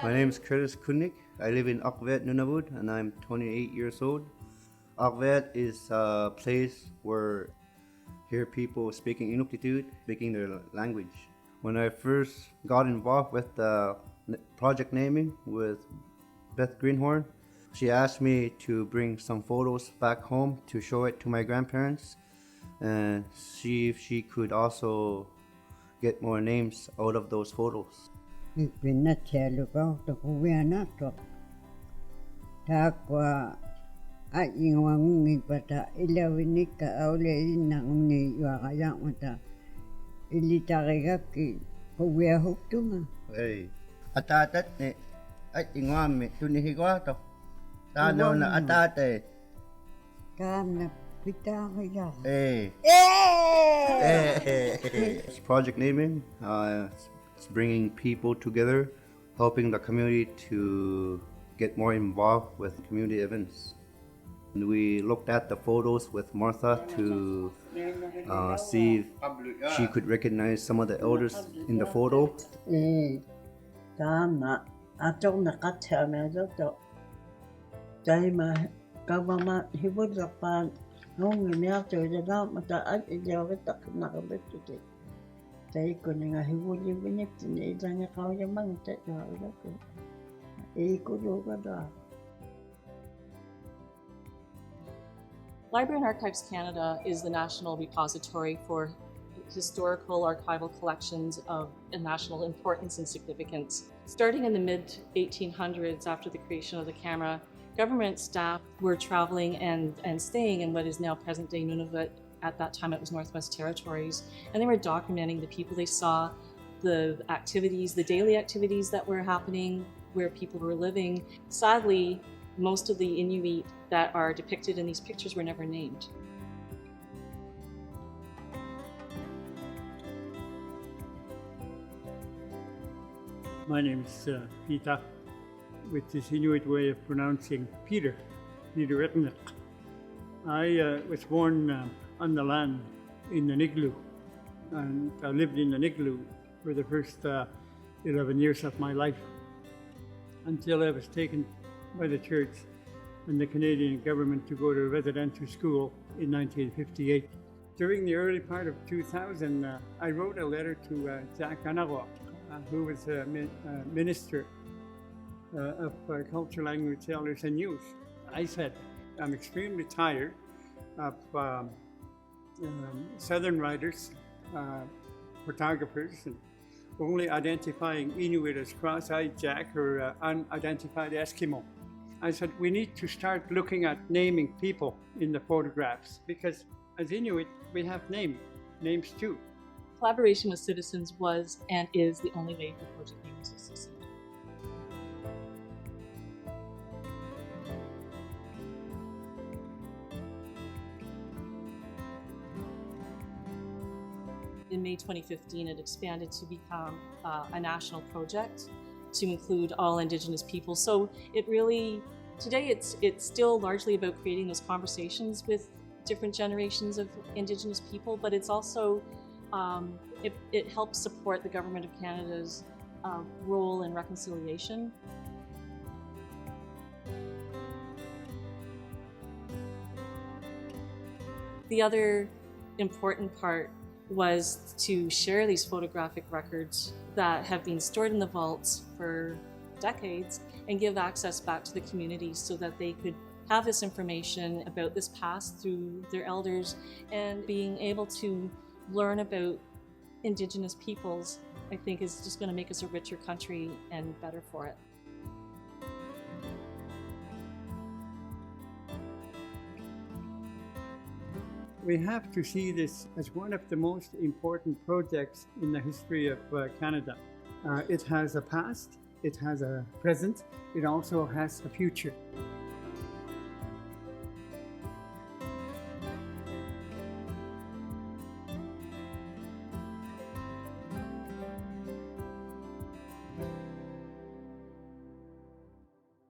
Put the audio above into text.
My name is Curtis Kunnik. I live in Akvet, Nunavut, and I'm 28 years old. Akvet is a place where hear people speaking Inuktitut, speaking their language. When I first got involved with the project naming with Beth Greenhorn, she asked me to bring some photos back home to show it to my grandparents and see if she could also get more names out of those photos. Hey, atatat ne ay ingwam me tunihigwa to. Tano na atate. Hey. It's project naming. It's bringing people together, helping the community to get more involved with community events. And we looked at the photos with Martha to see if she could recognize some of the elders in the photo. Library and Archives Canada is the national repository for historical archival collections of national importance and significance. Starting in the mid-1800s, after the creation of the camera, government staff were traveling and staying in what is now present-day Nunavut. At that time it was Northwest Territories, and they were documenting the people they saw, the activities, the daily activities that were happening, where people were living. Sadly, most of the Inuit that are depicted in these pictures were never named. My name is Peter, with this Inuit way of pronouncing Peter Rettenach. I was born on the land in an igloo, and I lived in an igloo for the first 11 years of my life, until I was taken by the church and the Canadian government to go to residential school in 1958. During the early part of 2000, I wrote a letter to Jack Anagwa, who was a minister of culture, language, elders and youth. I said, I'm extremely tired of Southern writers, photographers, and only identifying Inuit as cross-eyed Jack or unidentified Eskimo. I said, we need to start looking at naming people in the photographs, because as Inuit, we have names too. Collaboration with citizens was and is the only way for project naming to succeed. In May 2015, it expanded to become a national project to include all Indigenous people. So it really, today it's still largely about creating those conversations with different generations of Indigenous people, but it's also, it helps support the Government of Canada's role in reconciliation. The other important part was to share these photographic records that have been stored in the vaults for decades and give access back to the community so that they could have this information about this past through their elders, and being able to learn about Indigenous peoples, I think, is just going to make us a richer country and better for it. We have to see this as one of the most important projects in the history of Canada. It has a past, it has a present, it also has a future.